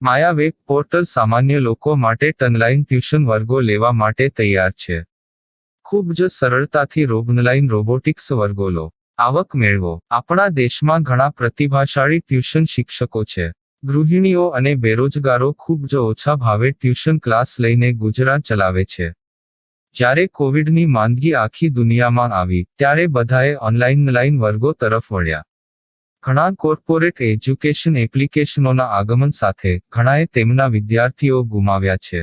માયા web portal સામાન્ય લોકો માટે ઓનલાઈન ટ્યુશન વર્ગો લેવા માટે તૈયાર છે. ખૂબ જ સરળતાથી ઓનલાઈન રોબોટિક્સ વર્ગો લો, આવક મેળવો. આપણા દેશમાં ઘણા પ્રતિભાશાળી ટ્યુશન શિક્ષકો છે. ગૃહિણીઓ અને બેરોજગારો ખૂબ જ ઓછા ભાવે ટ્યુશન ક્લાસ લઈને ગુજરાન ચલાવે છે. જ્યારે કોવિડની માંદગી આખી દુનિયામાં આવી ત્યારે બધાએ ઓનલાઈન વર્ગો તરફ વળ્યા. ઘણા કોર્પોરેટ એજ્યુકેશન એપ્લિકેશનોના આગમન સાથે ઘણાએ તેમના વિદ્યાર્થીઓ ગુમાવ્યા છે.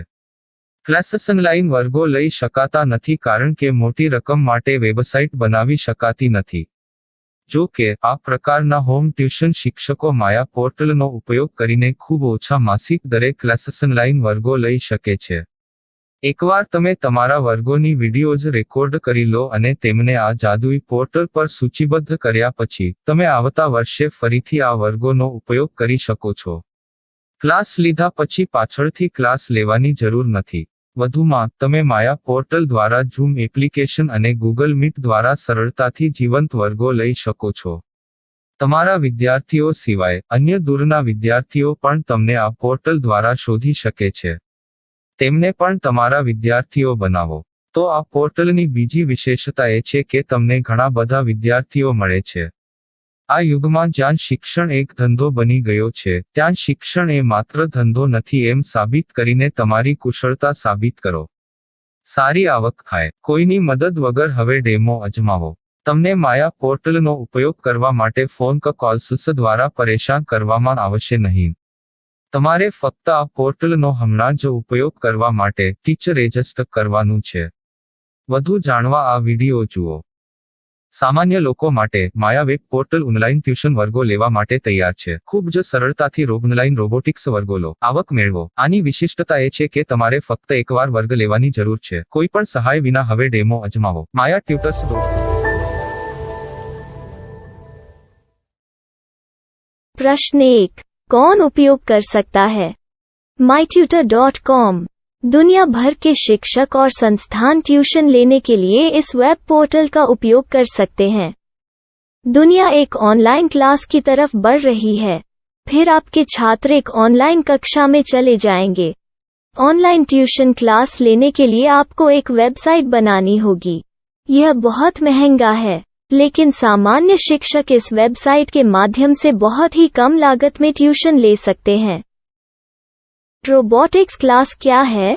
ક્લાસીસ ઓનલાઈન વર્ગો લઈ શકાતા નથી કારણ કે મોટી રકમ માટે વેબસાઇટ બનાવી શકાતી નથી. જો કે આ પ્રકારના હોમ ટ્યુશન શિક્ષકો માયા પોર્ટલનો ઉપયોગ કરીને ખૂબ ઓછા માસિક દરે ક્લાસીસ ઓનલાઈન વર્ગો લઈ શકે છે. એકવાર તમે તમારા વર્ગોની વિડીયોઝ રેકોર્ડ કરી લો અને તેમને આ જાદુઈ પોર્ટલ પર સૂચિબદ્ધ કર્યા પછી તમે આવતા વર્ષે ફરીથી આ વર્ગોનો ઉપયોગ કરી શકો છો. ક્લાસ લીધા પછી પાછળથી ક્લાસ લેવાની જરૂર નથી. વધુમાં તમે માયા પોર્ટલ દ્વારા ઝૂમ એપ્લિકેશન અને ગૂગલ મીટ દ્વારા સરળતાથી જીવંત વર્ગો લઈ શકો છો. તમારા વિદ્યાર્થીઓ સિવાય અન્ય દૂરના વિદ્યાર્થીઓ પણ તમને આ પોર્ટલ દ્વારા શોધી શકે છે. તેમને પણ તમારા વિદ્યાર્થીઓ બનાવો. તો આ પોર્ટલની બીજી વિશેષતા એ છે કે તમને ઘણા બધા વિદ્યાર્થીઓ મળે છે. આ યુગમાં જ્યાં શિક્ષણ એક ધંધો બની ગયો છે ત્યાં શિક્ષણ એ માત્ર ધંધો નથી એમ સાબિત કરીને તમારી કુશળતા સાબિત કરો. સારી આવક થાય. કોઈની મદદ વગર હવે ડેમો અજમાવો. તમને માયા પોર્ટલનો ઉપયોગ કરવા માટે ફોન કોલ્સ દ્વારા પરેશાન કરવામાં આવશે નહીં. તમારે ફક્ત આ પોર્ટલનો હમણાં જ ઉપયોગ કરવા માટે ટીચર રજિસ્ટર કરવાનું છે. વધુ જાણવા આ વિડિયો જુઓ. સામાન્ય લોકો માટે માયા વેબ પોર્ટલ ઓનલાઈન ટ્યુશન વર્ગો લેવા માટે તૈયાર છે. ખૂબ જ સરળતાથી ઓનલાઈન રોબોટિક્સ વર્ગો લો, આવક મેળવો. આની વિશિષ્ટતા એ છે કે તમારે ફક્ત એકવાર વર્ગ લેવાની જરૂર છે. કોઈ પણ સહાય વિના હવે ડેમો અજમાવો. માયા ટ્યુટર્સ. प्रश्न 1. कौन उपयोग कर सकता है? mytutor.com दुनिया भर के शिक्षक और संस्थान ट्यूशन लेने के लिए इस वेब पोर्टल का उपयोग कर सकते हैं. दुनिया एक ऑनलाइन क्लास की तरफ बढ़ रही है. फिर आपके छात्र एक ऑनलाइन कक्षा में चले जाएंगे. ऑनलाइन ट्यूशन क्लास लेने के लिए आपको एक वेबसाइट बनानी होगी. यह बहुत महंगा है, लेकिन सामान्य शिक्षक इस वेबसाइट के माध्यम से बहुत ही कम लागत में ट्यूशन ले सकते हैं. रोबोटिक्स क्लास क्या है?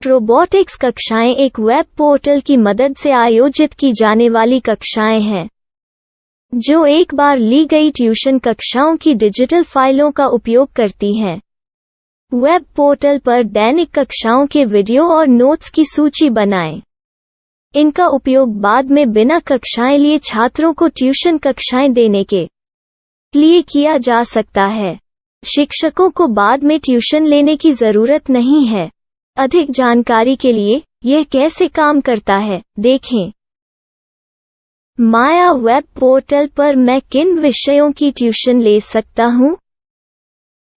रोबोटिक्स कक्षाएं एक वेब पोर्टल की मदद से आयोजित की जाने वाली कक्षाएं हैं, जो एक बार ली गई ट्यूशन कक्षाओं की डिजिटल फाइलों का उपयोग करती हैं. वेब पोर्टल पर दैनिक कक्षाओं के वीडियो और नोट्स की सूची बनाएं. इनका उपयोग बाद में बिना कक्षाएं लिए छात्रों को ट्यूशन कक्षाएं देने के लिए किया जा सकता है. शिक्षकों को बाद में ट्यूशन लेने की जरूरत नहीं है. अधिक जानकारी के लिए यह कैसे काम करता है देखें. माया वेब पोर्टल पर मैं किन विषयों की ट्यूशन ले सकता हूँ?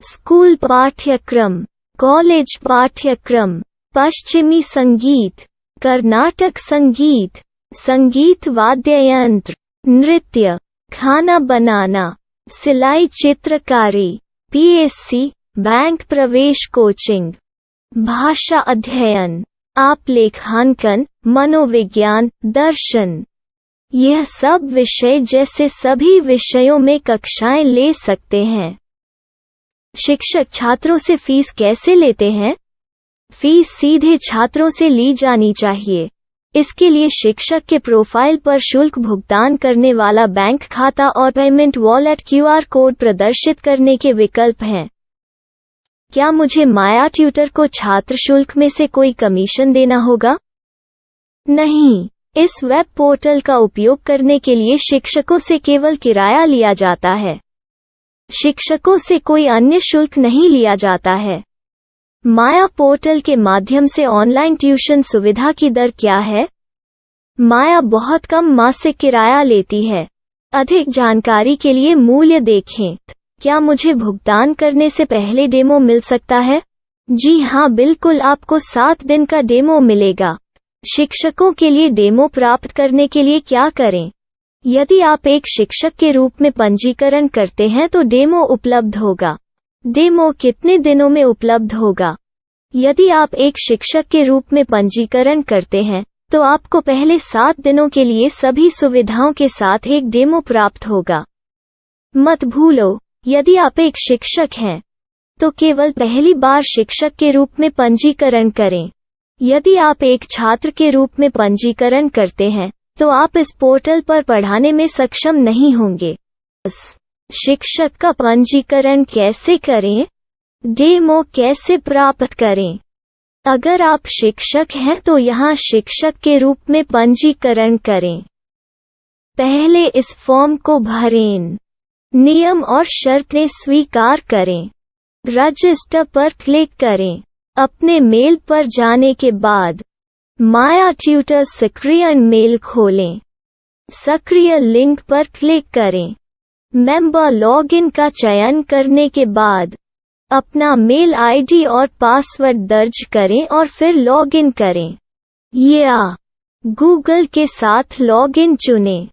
स्कूल पाठ्यक्रम, कॉलेज पाठ्यक्रम, पश्चिमी संगीत, कर्नाटक संगीत, संगीत वाद्य यंत्र, नृत्य, खाना बनाना, सिलाई चित्रकारी, पीएससी, बैंक प्रवेश कोचिंग, भाषा अध्ययन, आलेखांकन, मनोविज्ञान, दर्शन. यह सब विषय जैसे सभी विषयों में कक्षाएं ले सकते हैं. शिक्षक छात्रों से फीस कैसे लेते हैं? फीस सीधे छात्रों से ली जानी चाहिए. इसके लिए शिक्षक के प्रोफाइल पर शुल्क भुगतान करने वाला बैंक खाता और पेमेंट वॉलेट क्यूआर कोड प्रदर्शित करने के विकल्प हैं. क्या मुझे माया ट्यूटर को छात्र शुल्क में से कोई कमीशन देना होगा? नहीं. इस वेब पोर्टल का उपयोग करने के लिए शिक्षकों से केवल किराया लिया जाता है. शिक्षकों से कोई अन्य शुल्क नहीं लिया जाता है. माया पोर्टल के माध्यम से ऑनलाइन ट्यूशन सुविधा की दर क्या है? माया बहुत कम मासिक किराया लेती है. अधिक जानकारी के लिए मूल्य देखें. क्या मुझे भुगतान करने से पहले डेमो मिल सकता है? जी हाँ, बिल्कुल. आपको 7 दिन का डेमो मिलेगा. शिक्षकों के लिए डेमो प्राप्त करने के लिए क्या करें? यदि आप एक शिक्षक के रूप में पंजीकरण करते हैं तो डेमो उपलब्ध होगा. डेमो कितने दिनों में उपलब्ध होगा? यदि आप एक शिक्षक के रूप में पंजीकरण करते हैं, तो आपको पहले 7 दिनों के लिए सभी सुविधाओं के साथ एक डेमो प्राप्त होगा। मत भूलो, यदि आप एक शिक्षक हैं, तो केवल पहली बार शिक्षक के रूप में पंजीकरण करें। यदि आप एक छात्र के रूप में पंजीकरण करते हैं, तो आप इस पोर्टल पर पढ़ाने में सक्षम नहीं होंगे। शिक्षक का पंजीकरण कैसे करें? डेमो कैसे प्राप्त करें? अगर आप शिक्षक हैं तो यहाँ शिक्षक के रूप में पंजीकरण करें। पहले इस फॉर्म को भरें। नियम और शर्तें स्वीकार करें। रजिस्टर पर क्लिक करें। अपने मेल पर जाने के बाद माया ट्यूटर सक्रिय मेल खोलें। सक्रिय लिंक पर क्लिक करें। मेंबर लॉगिन का चयन करने के बाद अपना मेल आईडी और पासवर्ड दर्ज करें और फिर लॉगिन करें या गूगल के साथ लॉगिन चुनें।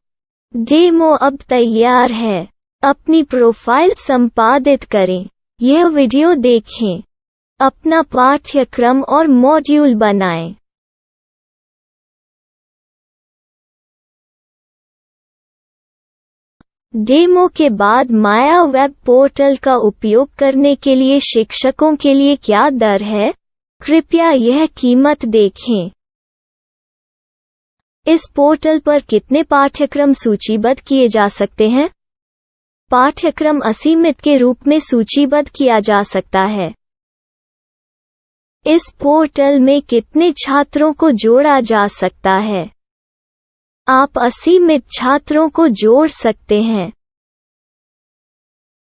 डेमो अब तैयार है। अपनी प्रोफाइल संपादित करें। यह वीडियो देखें। अपना पाठ्यक्रम और मॉड्यूल बनाएं। डेमो के बाद माया वेब पोर्टल का उपयोग करने के लिए शिक्षकों के लिए क्या दर है? कृपया यह कीमत देखें। इस पोर्टल पर कितने पाठ्यक्रम सूचीबद्ध किए जा सकते हैं? पाठ्यक्रम असीमित के रूप में सूचीबद्ध किया जा सकता है। इस पोर्टल में कितने छात्रों को जोड़ा जा सकता है? आप असीमित छात्रों को जोड़ सकते हैं।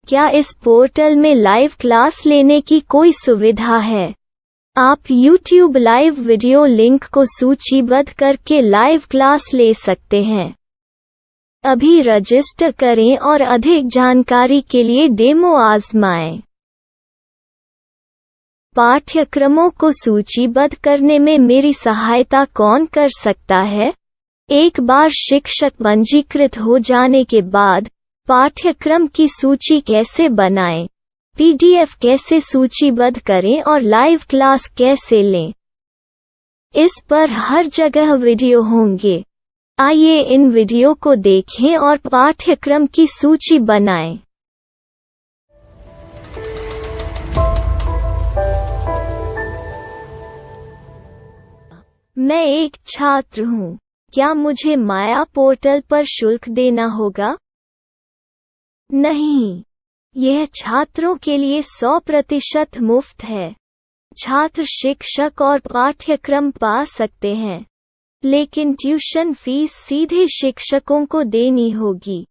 क्या इस पोर्टल में लाइव क्लास लेने की कोई सुविधा है? आप YouTube लाइव वीडियो लिंक को सूचीबद्ध करके लाइव क्लास ले सकते हैं। अभी रजिस्टर करें और अधिक जानकारी के लिए डेमो आजमाएं। पाठ्यक्रमों को सूचीबद्ध करने में मेरी सहायता कौन कर सकता है? एक बार शिक्षक पंजीकृत हो जाने के बाद पाठ्यक्रम की सूची कैसे बनाएं, PDF कैसे सूचीबद्ध करें और लाइव क्लास कैसे लें, इस पर हर जगह वीडियो होंगे। आइए इन वीडियो को देखें और पाठ्यक्रम की सूची बनाएं। मैं एक छात्र हूँ। क्या मुझे माया पोर्टल पर शुल्क देना होगा? नहीं, यह छात्रों के लिए 100% मुफ्त है। छात्र शिक्षक और पाठ्यक्रम पा सकते हैं, लेकिन ट्यूशन फीस सीधे शिक्षकों को देनी होगी।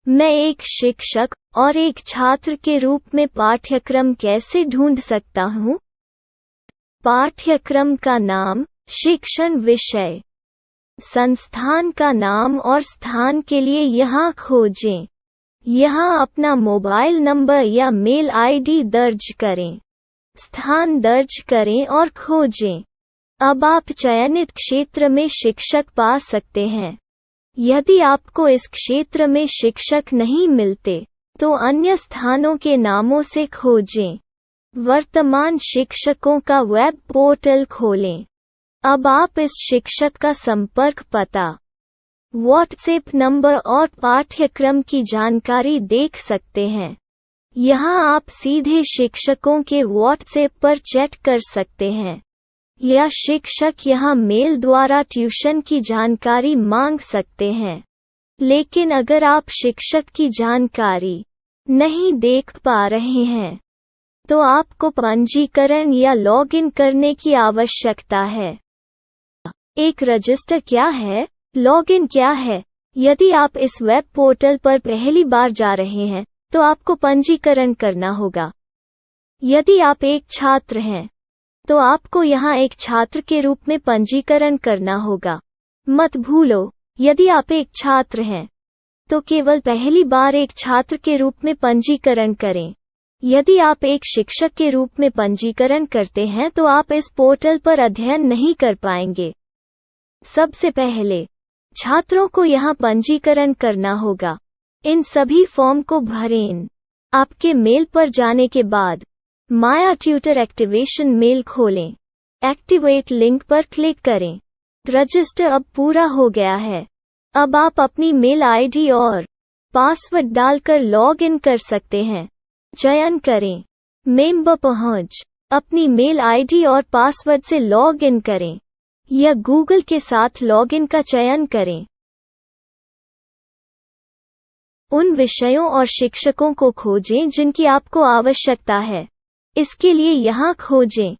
मैं एक शिक्षक और एक छात्र के रूप में पाठ्यक्रम कैसे ढूंढ सकता हूँ? पाठ्यक्रम का नाम, शिक्षण विषय, संस्थान का नाम और स्थान के लिए यहाँ खोजें। यहाँ अपना मोबाइल नंबर या मेल आईडी दर्ज करें। स्थान दर्ज करें और खोजें। अब आप चयनित क्षेत्र में शिक्षक पा सकते हैं। यदि आपको इस क्षेत्र में शिक्षक नहीं मिलते, तो अन्य स्थानों के नामों से खोजें। वर्तमान शिक्षकों का वेब पोर्टल खोलें। अब आप इस शिक्षक का संपर्क पता, व्हाट्सएप नंबर और पाठ्यक्रम की जानकारी देख सकते हैं। यहाँ आप सीधे शिक्षकों के व्हाट्सएप पर चैट कर सकते हैं, या शिक्षक यहाँ मेल द्वारा ट्यूशन की जानकारी मांग सकते हैं। लेकिन अगर आप शिक्षक की जानकारी नहीं देख पा रहे हैं, तो आपको पंजीकरण या लॉगिन करने की आवश्यकता है। एक रजिस्टर क्या है? लॉगिन क्या है? यदि आप इस वेब पोर्टल पर पहली बार जा रहे हैं, तो आपको पंजीकरण करना होगा। यदि आप एक छात्र हैं, तो आपको यहाँ एक छात्र के रूप में पंजीकरण करना होगा। मत भूलो, यदि आप एक छात्र हैं, तो केवल पहली बार एक छात्र के रूप में पंजीकरण करें। यदि आप एक शिक्षक के रूप में पंजीकरण करते हैं तो आप इस पोर्टल पर अध्ययन नहीं कर पाएंगे। सबसे पहले छात्रों को यहाँ पंजीकरण करना होगा। इन सभी फॉर्म को भरें। आपके मेल पर जाने के बाद माया ट्यूटर एक्टिवेशन मेल खोलें। एक्टिवेट लिंक पर क्लिक करें। रजिस्टर अब पूरा हो गया है। अब आप अपनी मेल आईडी और पासवर्ड डालकर लॉग इन कर सकते हैं। चयन करें मेंबर पहुंच। अपनी मेल आईडी और पासवर्ड से लॉग इन करें या गूगल के साथ लॉग इन का चयन करें। उन विषयों और शिक्षकों को खोजें जिनकी आपको आवश्यकता है। इसके लिए यहाँ खोजें।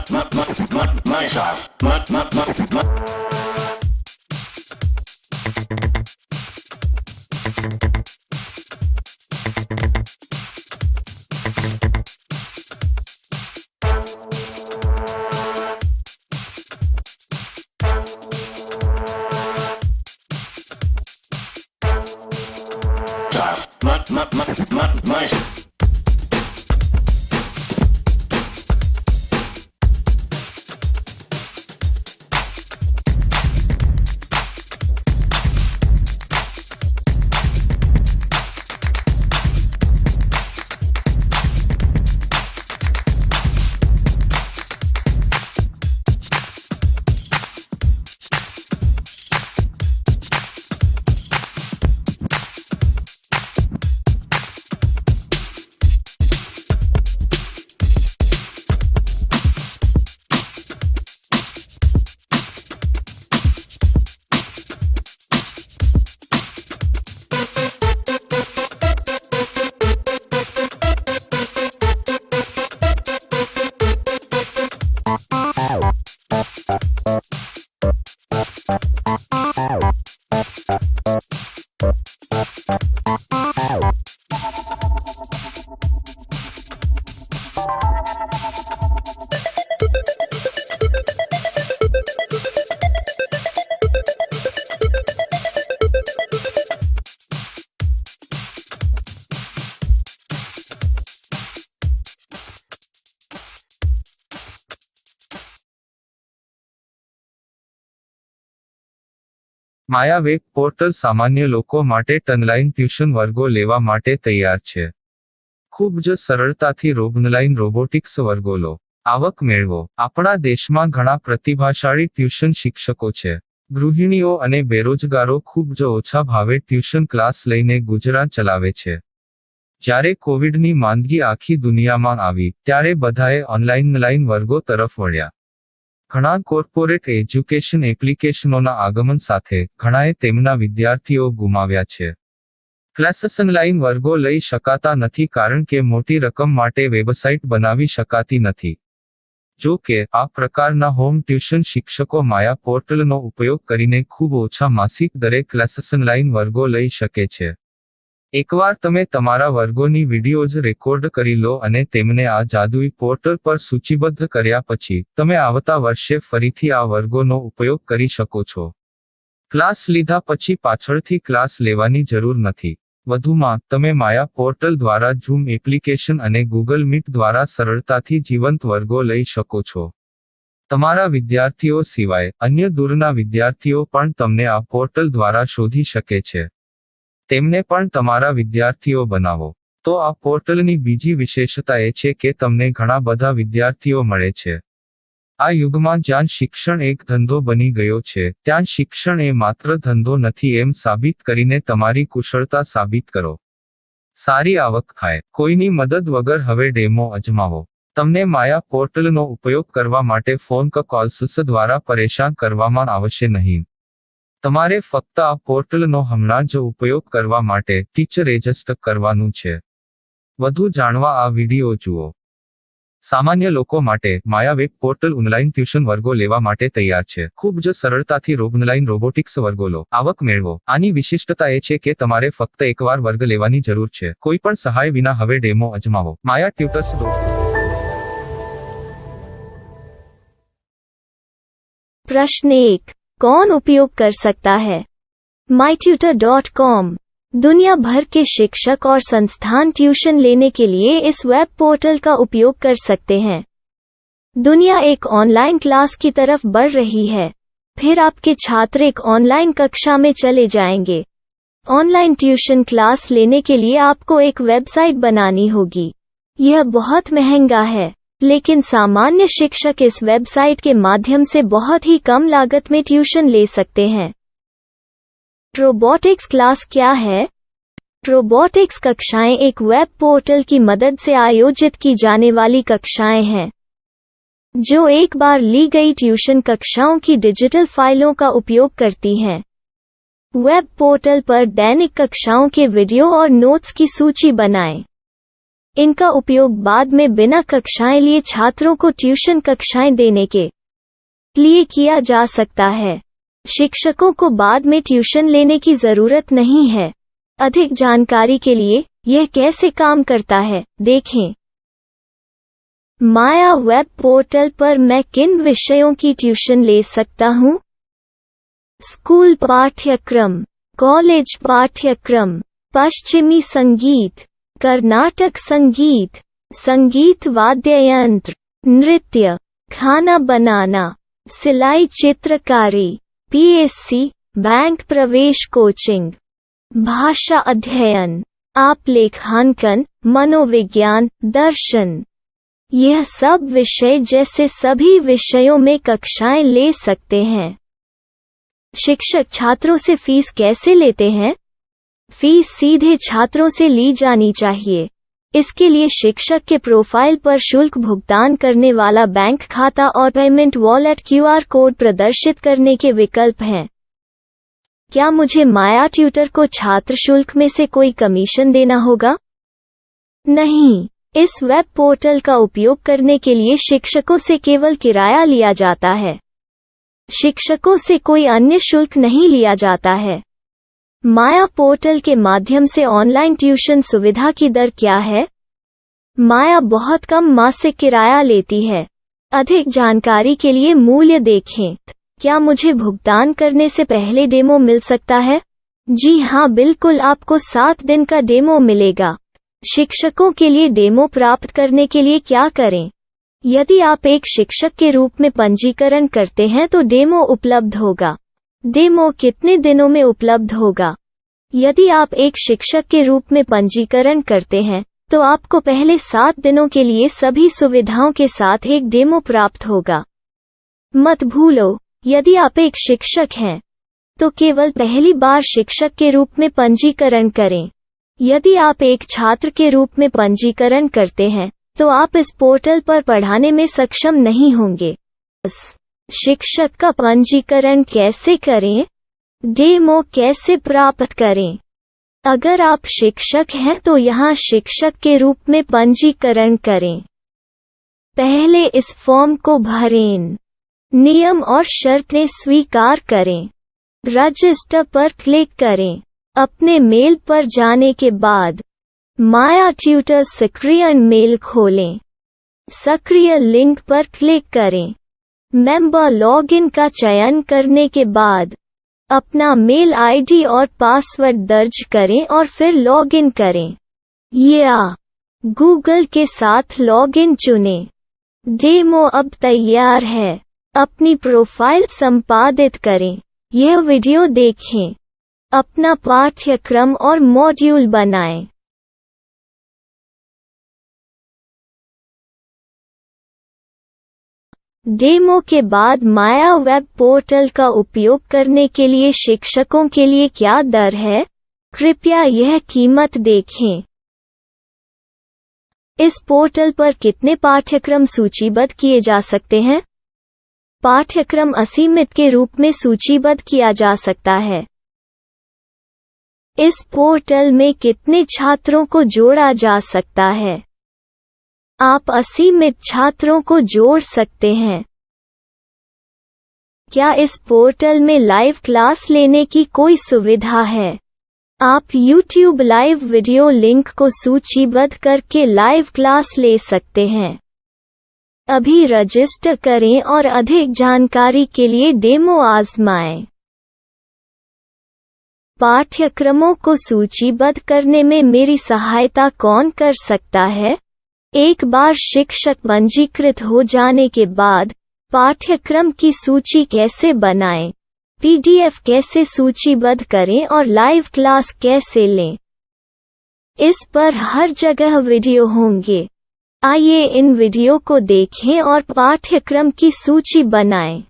My style. My Maya web portal સામાન્ય લોકો માટે ઓનલાઈન ટ્યુશન વર્ગો લેવા માટે તૈયાર છે. ખૂબ જ સરળતાથી ઓનલાઈન રોબોટિક્સ વર્ગો લો. આવક મેળવો. આપણા દેશમાં ઘણા પ્રતિભાશાળી ટ્યુશન શિક્ષકો છે. ગૃહિણીઓ અને બેરોજગારો ખૂબ જ ઓછા ભાવે ટ્યુશન ક્લાસ લઈને ગુજરાન ચલાવે છે. જ્યારે કોવિડની માંદગી આખી દુનિયામાં આવી ત્યારે બધાએ ઓનલાઈન વર્ગો તરફ વળ્યા. ઘણા કોર્પોરેટ એજ્યુકેશન એપ્લિકેશનોના આગમન સાથે ઘણાએ તેમના વિદ્યાર્થીઓ ગુમાવ્યા છે. ક્લાસીસ ઓનલાઈન વર્ગો લઈ શકાતા નથી કારણ કે મોટી રકમ માટે વેબસાઇટ બનાવી શકાતી નથી. જો કે આ પ્રકારના હોમ ટ્યુશન શિક્ષકો માયા પોર્ટલનો ઉપયોગ કરીને ખૂબ ઓછા માસિક દરે ક્લાસીસ ઓનલાઈન વર્ગો લઈ શકે છે. એકવાર તમે તમારા વર્ગોની વિડીયોઝ રેકોર્ડ કરી લો અને તેમને આ જાદુઈ પોર્ટલ પર સૂચિબદ્ધ કર્યા પછી તમે આવતા વર્ષે ફરીથી આ વર્ગોનો ઉપયોગ કરી શકો છો. ક્લાસ લીધા પછી પાછળથી ક્લાસ લેવાની જરૂર નથી. વધુમાં તમે માયા પોર્ટલ દ્વારા ઝૂમ એપ્લિકેશન અને ગૂગલ મીટ દ્વારા સરળતાથી જીવંત વર્ગો લઈ શકો છો. તમારા વિદ્યાર્થીઓ સિવાય અન્ય દૂરના વિદ્યાર્થીઓ પણ તમને આ પોર્ટલ દ્વારા શોધી શકે છે. તેમને પણ તમારા વિદ્યાર્થીઓ બનાવો. તો આ પોર્ટલની બીજી વિશેષતા એ છે કે તમને ઘણા બધા વિદ્યાર્થીઓ મળે છે. આ યુગમાં જ્યાં શિક્ષણ એક ધંધો બની ગયો છે ત્યાં શિક્ષણ એ માત્ર ધંધો નથી એમ સાબિત કરીને તમારી કુશળતા સાબિત કરો. સારી આવક થાય. કોઈની મદદ વગર હવે ડેમો અજમાવો. તમને માયા પોર્ટલનો ઉપયોગ કરવા માટે ફોન કોલ્સ દ્વારા પરેશાન કરવામાં આવશે નહીં. તમારે ફક્ત આ પોર્ટલનો હમણાં જ ઉપયોગ કરવા માટે ટીચર રજિસ્ટર કરવાનું છે. વધુ જાણવા આ વિડિયો જુઓ. સામાન્ય લોકો માટે માયા વેબ પોર્ટલ ઓનલાઈન ટ્યુશન વર્ગો લેવા માટે તૈયાર છે. ખૂબ જ સરળતાથી ઓનલાઈન રોબોટિક્સ વર્ગો લો. આવક મેળવો. આની વિશિષ્ટતા એ છે કે તમારે ફક્ત એકવાર વર્ગ લેવાની જરૂર છે. કોઈ પણ સહાય વિના હવે ડેમો અજમાવો. માયા ટ્યુટર્સ. प्रश्न 1. कौन उपयोग कर सकता है? mytutor.com दुनिया भर के शिक्षक और संस्थान ट्यूशन लेने के लिए इस वेब पोर्टल का उपयोग कर सकते हैं. दुनिया एक ऑनलाइन क्लास की तरफ बढ़ रही है. फिर आपके छात्र एक ऑनलाइन कक्षा में चले जाएंगे. ऑनलाइन ट्यूशन क्लास लेने के लिए आपको एक वेबसाइट बनानी होगी. यह बहुत महंगा है, लेकिन सामान्य शिक्षक इस वेबसाइट के माध्यम से बहुत ही कम लागत में ट्यूशन ले सकते हैं. रोबोटिक्स क्लास क्या है? रोबोटिक्स कक्षाएं एक वेब पोर्टल की मदद से आयोजित की जाने वाली कक्षाएं हैं, जो एक बार ली गई ट्यूशन कक्षाओं की डिजिटल फाइलों का उपयोग करती हैं. वेब पोर्टल पर दैनिक कक्षाओं के वीडियो और नोट्स की सूची बनाएं. इनका उपयोग बाद में बिना कक्षाएं लिए छात्रों को ट्यूशन कक्षाएं देने के लिए किया जा सकता है। शिक्षकों को बाद में ट्यूशन लेने की जरूरत नहीं है। अधिक जानकारी के लिए यह कैसे काम करता है, देखें। माया वेब पोर्टल पर मैं किन विषयों की ट्यूशन ले सकता हूँ? स्कूल पाठ्यक्रम, कॉलेज पाठ्यक्रम, पश्चिमी संगीत, कर्नाटक संगीत, संगीत वाद्य यंत्र, नृत्य, खाना बनाना, सिलाई चित्रकारी, पीएससी, बैंक प्रवेश कोचिंग, भाषा अध्ययन, आप लेखांकन, मनोविज्ञान, दर्शन। यह सब विषय जैसे सभी विषयों में कक्षाएं ले सकते हैं। शिक्षक छात्रों से फीस कैसे लेते हैं? फीस सीधे छात्रों से ली जानी चाहिए। इसके लिए शिक्षक के प्रोफाइल पर शुल्क भुगतान करने वाला बैंक खाता और पेमेंट वॉलेट क्यूआर कोड प्रदर्शित करने के विकल्प हैं। क्या मुझे माया ट्यूटर को छात्र शुल्क में से कोई कमीशन देना होगा? नहीं, इस वेब पोर्टल का उपयोग करने के लिए शिक्षकों से केवल किराया लिया जाता है। शिक्षकों से कोई अन्य शुल्क नहीं लिया जाता है। माया पोर्टल के माध्यम से ऑनलाइन ट्यूशन सुविधा की दर क्या है? माया बहुत कम मासिक किराया लेती है। अधिक जानकारी के लिए मूल्य देखें। क्या मुझे भुगतान करने से पहले डेमो मिल सकता है? जी हाँ, बिल्कुल, आपको 7 दिन का डेमो मिलेगा। शिक्षकों के लिए डेमो प्राप्त करने के लिए क्या करें? यदि आप एक शिक्षक के रूप में पंजीकरण करते हैं तो डेमो उपलब्ध होगा। डेमो कितने दिनों में उपलब्ध होगा? यदि आप एक शिक्षक के रूप में पंजीकरण करते हैं तो आपको पहले 7 दिनों के लिए सभी सुविधाओं के साथ एक डेमो प्राप्त होगा। मत भूलो, यदि आप एक शिक्षक हैं तो केवल पहली बार शिक्षक के रूप में पंजीकरण करें। यदि आप एक छात्र के रूप में पंजीकरण करते हैं तो आप इस पोर्टल पर पढ़ाने में सक्षम नहीं होंगे। शिक्षक का पंजीकरण कैसे करें? डेमो कैसे प्राप्त करें? अगर आप शिक्षक हैं तो यहाँ शिक्षक के रूप में पंजीकरण करें। पहले इस फॉर्म को भरें। नियम और शर्तें स्वीकार करें। रजिस्टर पर क्लिक करें। अपने मेल पर जाने के बाद माया ट्यूटर सक्रिय मेल खोलें। सक्रिय लिंक पर क्लिक करें। मेंबर लॉगिन का चयन करने के बाद अपना मेल आईडी और पासवर्ड दर्ज करें और फिर लॉगिन करें या गूगल के साथ लॉगिन चुनें। डेमो अब तैयार है। अपनी प्रोफाइल संपादित करें। यह वीडियो देखें। अपना पाठ्यक्रम और मॉड्यूल बनाएं। डेमो के बाद माया वेब पोर्टल का उपयोग करने के लिए शिक्षकों के लिए क्या दर है? कृपया यह कीमत देखें। इस पोर्टल पर कितने पाठ्यक्रम सूचीबद्ध किए जा सकते हैं? पाठ्यक्रम असीमित के रूप में सूचीबद्ध किया जा सकता है। इस पोर्टल में कितने छात्रों को जोड़ा जा सकता है? आप असीमित छात्रों को जोड़ सकते हैं। क्या इस पोर्टल में लाइव क्लास लेने की कोई सुविधा है? आप YouTube लाइव वीडियो लिंक को सूचीबद्ध करके लाइव क्लास ले सकते हैं। अभी रजिस्टर करें और अधिक जानकारी के लिए डेमो आजमाएं। पाठ्यक्रमों को सूचीबद्ध करने में मेरी सहायता कौन कर सकता है? एक बार शिक्षक पंजीकृत हो जाने के बाद पाठ्यक्रम की सूची कैसे बनाएं, PDF कैसे सूचीबद्ध करें और लाइव क्लास कैसे लें, इस पर हर जगह वीडियो होंगे। आइए इन वीडियो को देखें और पाठ्यक्रम की सूची बनाएं।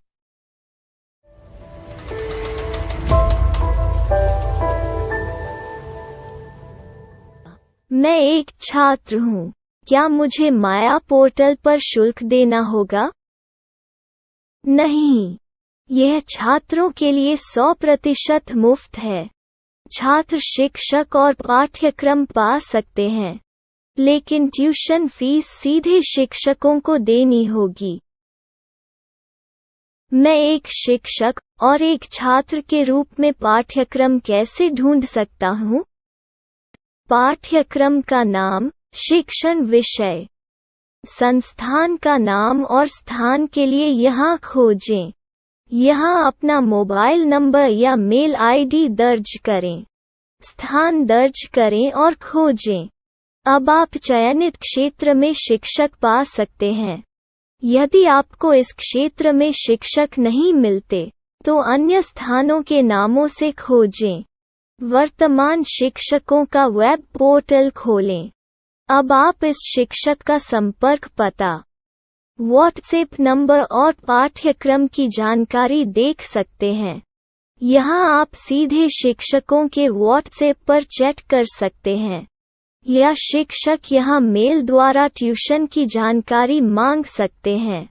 मैं एक छात्र हूँ। क्या मुझे माया पोर्टल पर शुल्क देना होगा? नहीं, यह छात्रों के लिए 100% मुफ्त है। छात्र शिक्षक और पाठ्यक्रम पा सकते हैं। लेकिन ट्यूशन फीस सीधे शिक्षकों को देनी होगी। मैं एक शिक्षक और एक छात्र के रूप में पाठ्यक्रम कैसे ढूंढ सकता हूँ? पाठ्यक्रम का नाम, शिक्षण विषय, संस्थान का नाम और स्थान के लिए यहाँ खोजें। यहाँ अपना मोबाइल नंबर या मेल आईडी दर्ज करें। स्थान दर्ज करें और खोजें। अब आप चयनित क्षेत्र में शिक्षक पा सकते हैं। यदि आपको इस क्षेत्र में शिक्षक नहीं मिलते, तो अन्य स्थानों के नामों से खोजें। वर्तमान शिक्षकों का वेब पोर्टल खोलें। अब आप इस शिक्षक का संपर्क पता, व्हाट्सएप नंबर और पाठ्यक्रम की जानकारी देख सकते हैं। यहाँ आप सीधे शिक्षकों के व्हाट्सएप पर चैट कर सकते हैं, या शिक्षक यहाँ मेल द्वारा ट्यूशन की जानकारी मांग सकते हैं।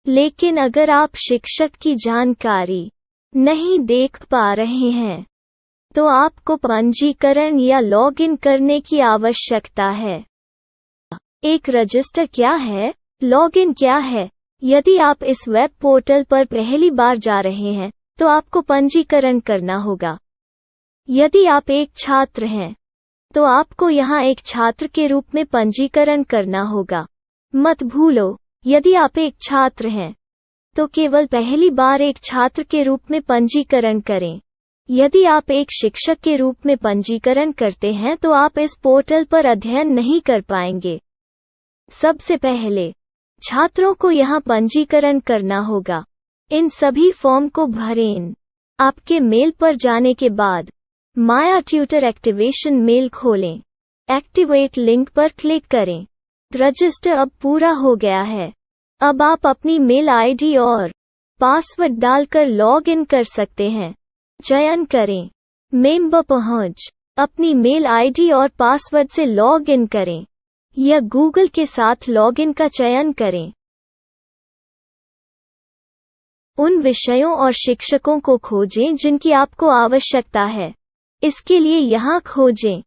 लेकिन अगर आप शिक्षक की जानकारी नहीं देख पा रहे हैं, तो आपको पंजीकरण या लॉगिन करने की आवश्यकता है। एक रजिस्टर क्या है? लॉगिन क्या है? यदि आप इस वेब पोर्टल पर पहली बार जा रहे हैं, तो आपको पंजीकरण करना होगा। यदि आप एक छात्र हैं, तो आपको यहाँ एक छात्र के रूप में पंजीकरण करना होगा। मत भूलो, यदि आप एक छात्र हैं, तो केवल पहली बार एक छात्र के रूप में पंजीकरण करें। यदि आप एक शिक्षक के रूप में पंजीकरण करते हैं, तो आप इस पोर्टल पर अध्ययन नहीं कर पाएंगे। सबसे पहले छात्रों को यहाँ पंजीकरण करना होगा। इन सभी फॉर्म को भरें। आपके मेल पर जाने के बाद माया ट्यूटर एक्टिवेशन मेल खोलें। एक्टिवेट लिंक पर क्लिक करें। रजिस्टर अब पूरा हो गया है। अब आप अपनी मेल आईडी और पासवर्ड डालकर लॉग इन कर सकते हैं। चयन करें मेंबर पहुंच। अपनी मेल आईडी और पासवर्ड से लॉग इन करें, या गूगल के साथ लॉगिन का चयन करें। उन विषयों और शिक्षकों को खोजें जिनकी आपको आवश्यकता है। इसके लिए यहाँ खोजें।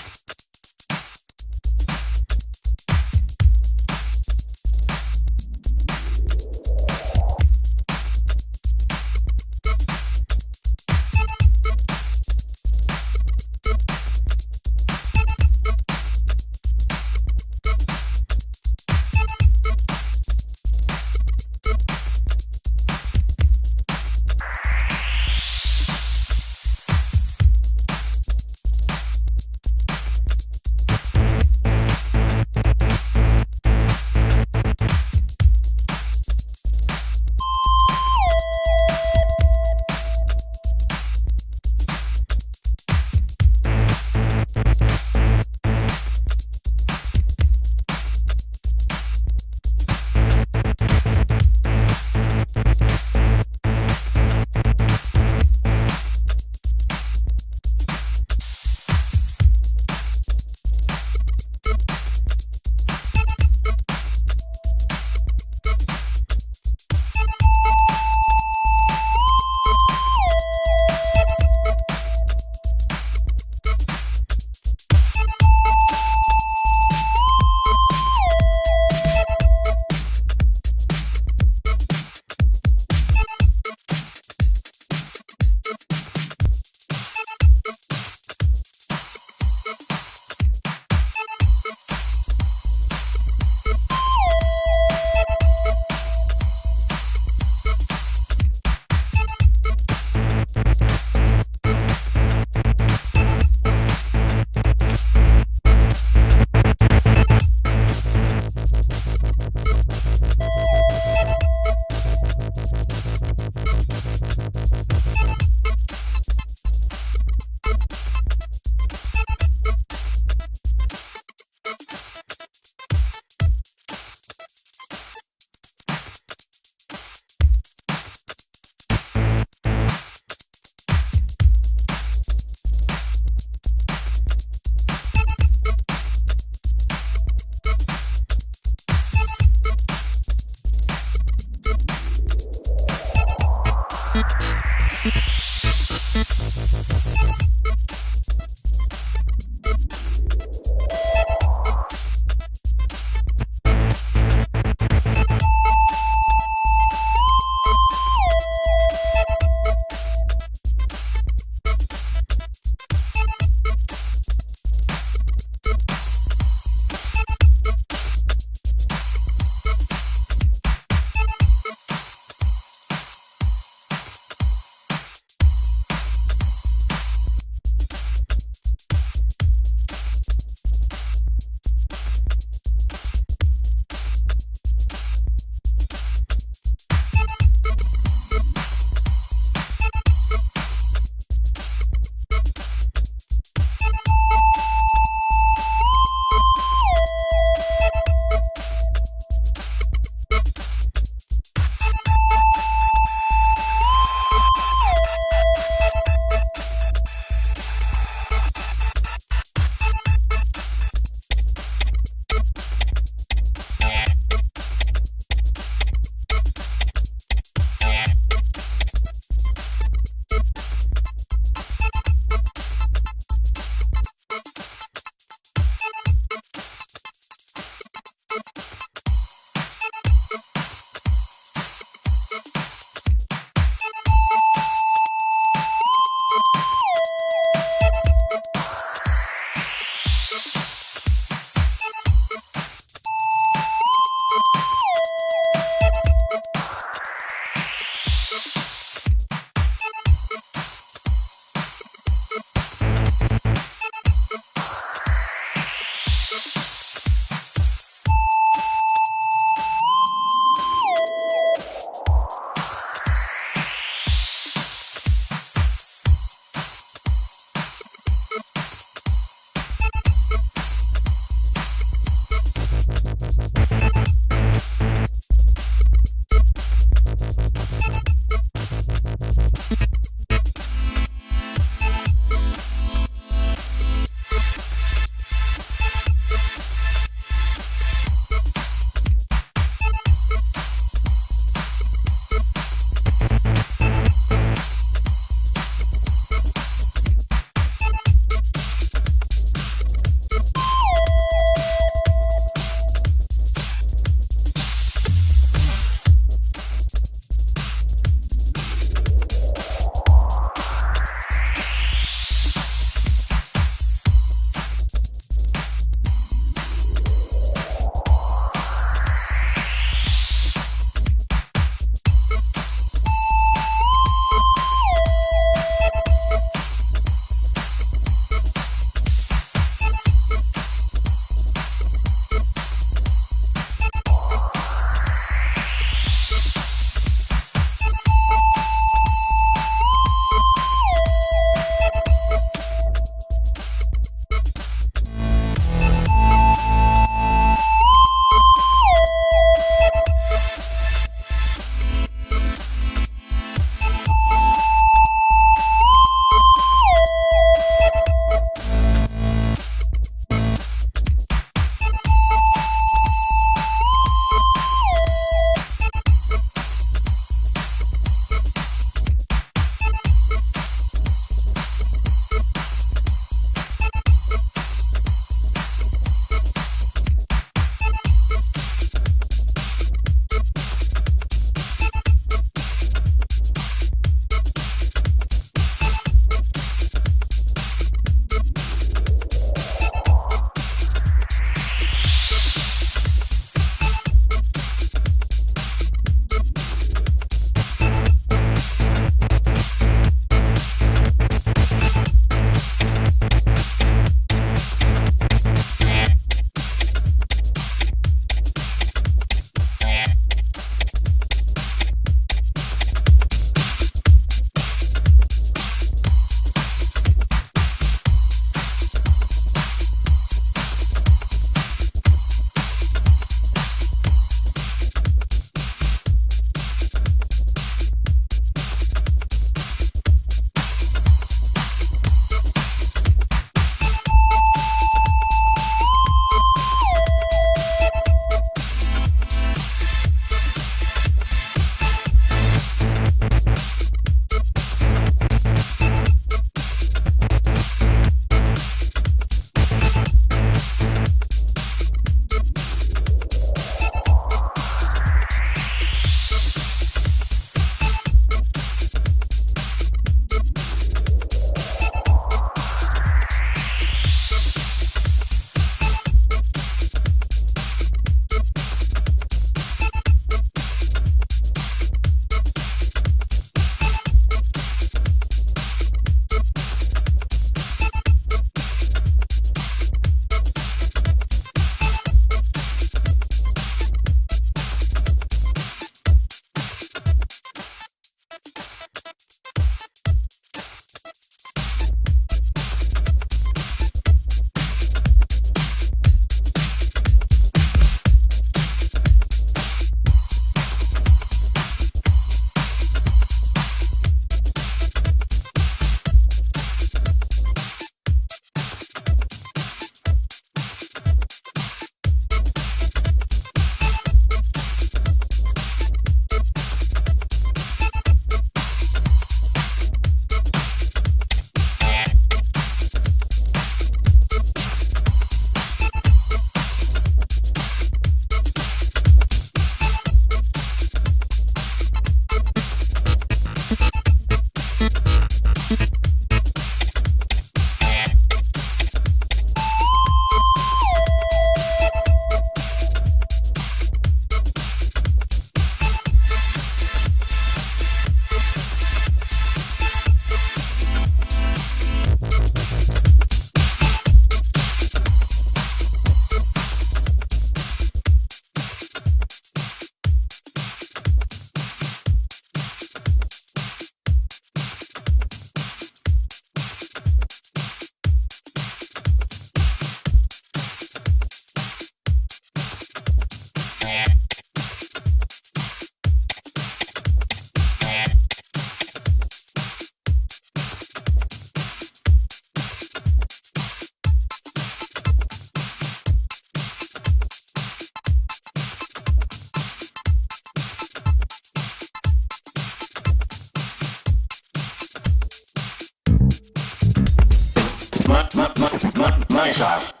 Minecraft.